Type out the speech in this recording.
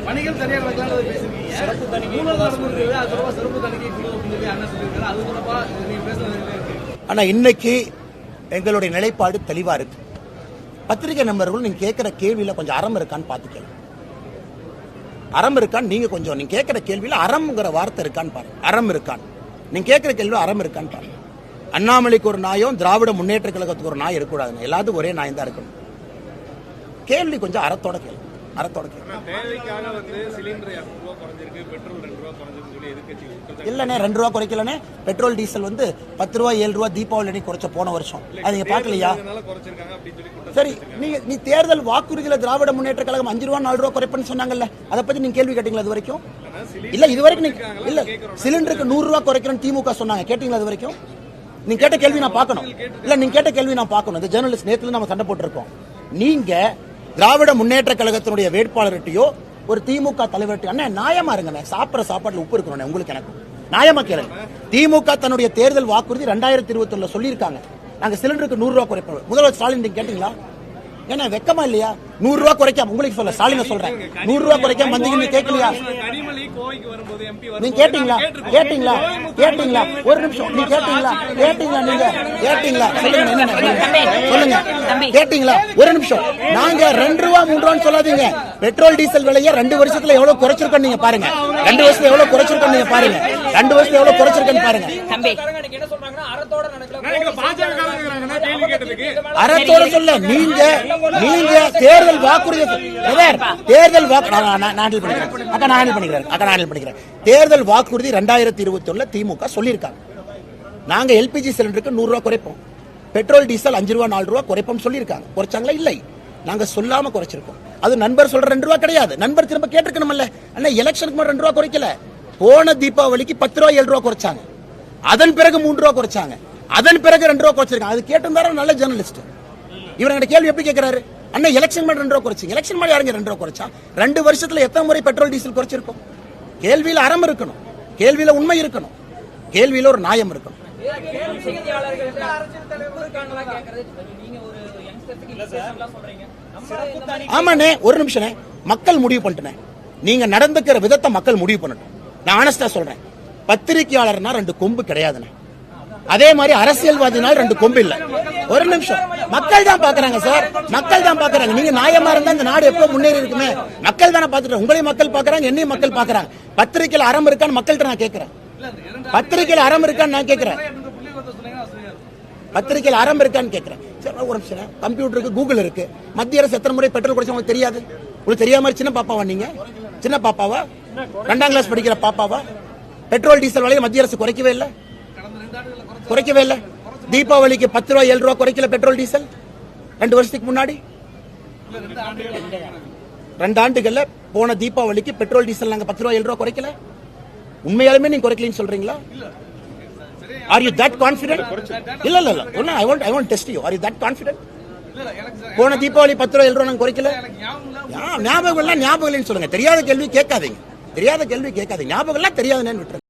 பணிகள் சரியாக சிறப்பு தணிக்கை ஆனா இன்னைக்கு எங்களுடைய நிலைப்பாடு தெளிவா இருக்கு. பத்திரிகை நண்பர்கள் நீங்க கேட்கிற கேள்வியில கொஞ்சம் அறம் இருக்கான்னு பாத்துக்கல. அறம் இருக்கான்னு நீங்க கொஞ்சம் நீங்க கேட்கிற கேள்வியில அறம்ங்கிற வார்த்தை இருக்கான்னு பாருங்க. அறம் இருக்கான்னு நீங்க கேட்கிற கேள்வி அறம் இருக்கான்னு பாருங்க. அண்ணாமலைக்கு ஒரு நாயும் திராவிட முன்னேற்ற கழகத்துக்கு ஒரு நாய் இருக்கக்கூடாது. எல்லாத்துக்கும் ஒரே நாய் தான் இருக்கணும். கேள்வி கொஞ்சம் அறத்தோட கேள்வி. இல்லண்ணே 2 ரூபா குறைக்கலனே. பெட்ரோல் டீசல் வந்து 10 ரூபா 7 ரூபா தீபாவளி குறைச்ச போன வருஷம். அது நீங்க பாக்கலையா? சரி, நீ தேர்தல் வாக்குறுதியில திராவிட முன்னேற்ற கழகம் 5 ரூபா 4 ரூபா குறைப்பன்னு சொன்னாங்கல்ல, அதை பத்தி நீங்க கேள்வி கேட்டீங்களா இது வரைக்கும்? இல்ல இது வரைக்கும் இல்ல சிலிண்டருக்கு 100 ரூபா குறைக்கிறேன்னு திமுக சொன்னாங்க, கேட்டீங்களா இது வரைக்கும்? நீங்க கேட்ட கேள்வி நான் பார்க்கணும். இல்ல நீங்க கேட்ட கேள்வி நான் பார்க்கணும். இந்த ஜேர்னலிஸ்ட் நேத்துல நம்ம சண்டை போட்டுருக்கோம். நீங்க திராவிட முன்னேற்ற கழகத்தினுடைய வேட்பாளர்கிட்டயோ ஒரு திமுக தலைவர்கிட்ட அண்ணன் நியாயமா இருங்க. சாப்பிட்ற சாப்பாட்டுல உப்பு இருக்கணும் உங்களுக்கு எனக்கு நியாயமா கேளுங்க. திமுக தன்னுடைய தேர்தல் வாக்குறுதி 2021 சொல்லியிருக்காங்க, நாங்க சிலிண்டருக்கு 100 ரூபா குறைப்போம். முதல்வர் ஸ்டாலின் நீங்க கேட்டீங்களா? ஏன்னா வெக்கமா இல்லையா? 100 ரூபா குறைக்காம உங்களுக்கு சொல்ல ஸ்டாலின் சொல்றேன், 100 ரூபா குறைக்காம வந்தீங்கன்னு கேட்கலையா? நீங்க கேட்டீங்களா? கேட்டீங்களா? கேட்டீங்களா? ஒரு நிமிஷம், நீங்க கேட்டீங்களா? கேட்டீங்களா? நீங்க கேட்டீங்களா? சொல்லுங்க கேட்டீங்களா? ஒரு நிமிஷம். நாங்க 2 ரூபா 3 ரூபான்னு சொல்லாதீங்க. பெட்ரோல் டீசல் விலையை 2 வருஷத்துல எவ்வளவு குறைச்சிருக்கோம் நீங்க பாருங்க. 2 வருஷத்துல எவ்வளவு குறைச்சிருக்கோம் நீங்க பாருங்க. 2 வருஷத்துல எவ்வளவு குறைச்சிருக்கேன்னு பாருங்க. அறத்தோட சொல்ல நீங்க தேர்தல் வாக்குறுதி தேர்தல் தேர்தல் வாக்குறுதி 2021 திமுக சொல்லியிருக்காங்க. நாங்க எல்பிஜி சிலிண்டருக்கு 100 ரூபா குறைப்போம், பெட்ரோல் டீசல் 5 ரூபா 4 ரூபா குறைப்போம் சொல்லியிருக்காங்க. குறைச்சாங்களா? இல்லை, நாங்க சொல்லாம குறைச்சிருக்கோம். அது நண்பர் சொல்ற 2 ரூபா கிடையாது. நண்பர் திரும்ப கேட்டுக்கணும்ல. அண்ணா எலெக்ஷனுக்கு மட்டும் 2 ரூபா குறைக்கல. போன தீபாவளிக்கு 10 ரூபா 7 ரூபா குறைச்சாங்க. அதன் பிறகு 3 ரூபா குறைச்சாங்க. அதன் பிறகு 2 ரூபா குறைச்சிருக்காங்க. அது கேட்டிருந்தாரு நல்ல ஜேர்னலிஸ்ட். இவங்க கேள்வி எப்படி கேட்கிறாரு? அண்ணா எலெக்ஷன் மட்டும் 2 ரூபா குறைச்சிங்க. எலெக்ஷன் மாதிரி யாருங்க 2 ரூபா குறைச்சா? 2 வருஷத்துல எத்தனை முறை பெட்ரோல் டீசல் குறைச்சிருக்கோம்? கேள்வியில அறம் இருக்கணும், கேள்வியில உண்மை இருக்கணும், கேள்வியில ஒரு நியாயம் இருக்கணும். ஆமாண்ணே, ஒரு நிமிஷம். மக்கள் முடிவு பண்ணிட்டேன். நீங்க நடந்துக்கிற விதத்தை மக்கள் முடிவு பண்ணட்டும். நான் ஆனஸ்டா சொல்றேன், பத்திரிகையாளர்னா 2 கொம்பு கிடையாதுண்ணே. அதே மாதிரி அரசியல்வாதினால் 2 கொம்பு இல்ல. ஒரு நிமிஷம், மக்கள் தான் பாக்குறாங்க சார், மக்கள் தான் பாக்குறாங்க. நீங்க நியாயமா இருந்தா இந்த நாடு எப்போ முன்னேறி இருக்குமே. மக்கள் தானே பாத்துட்டு, உங்களையும் மக்கள் பாக்குறாங்க, என்னையும் மக்கள் பாக்குறாங்க. பத்திரிகையில் அறம் இருக்கான்னு மக்கள்கிட்ட நான் கேட்கிறேன். பத்திரிகையில் அறம் இருக்கான்னு நான் கேட்கிறேன். பத்திரிகையில் அறம் இருக்கான்னு கேட்கிறேன். ஒரு நிமிஷம், கம்ப்யூட்டருக்கு கூகுள் இருக்கு. மத்திய அரசு எத்தனை முறை பெட்ரோல் குறைச்சா உங்களுக்கு தெரியாது? உங்களுக்கு தெரியாம சின்ன பாப்பாவா நீங்க? சின்ன பாப்பாவா? 2ஆம் கிளாஸ் படிக்கிற பாப்பாவா? பெட்ரோல் டீசல் விலையை மத்திய அரசு குறைக்கவே இல்லை, குறைக்கவே இல்லை. தீபாவளிக்கு 10 ரூபா 7 ரூபா குறைக்கல பெட்ரோல் டீசல் 2 வருஷத்துக்கு முன்னாடி. 2 ஆண்டுகள்ல போன தீபாவளிக்கு பெட்ரோல் டீசல் நாங்க 10 ரூபா 7 ரூபா குறைக்கல. உண்மையாலுமே நீங்க குறைக்கலன்னு சொல்றீங்களா? Are you that confident? இல்ல இல்ல இல்ல, I want test you. Are you that confident? போன தீபாவளி 10 ரூபா 7 ரூபா நாங்க குறைக்கல. ஞாபகம் இல்ல, ஞாபகம் இல்லைன்னு சொல்லுங்க. தெரியாத கேள்வி கேட்காதீங்க, தெரியாத கேள்வி கேட்காதீங்க. ஞாபகம் எல்லாம் தெரியாதுன்னு விட்டுருங்க.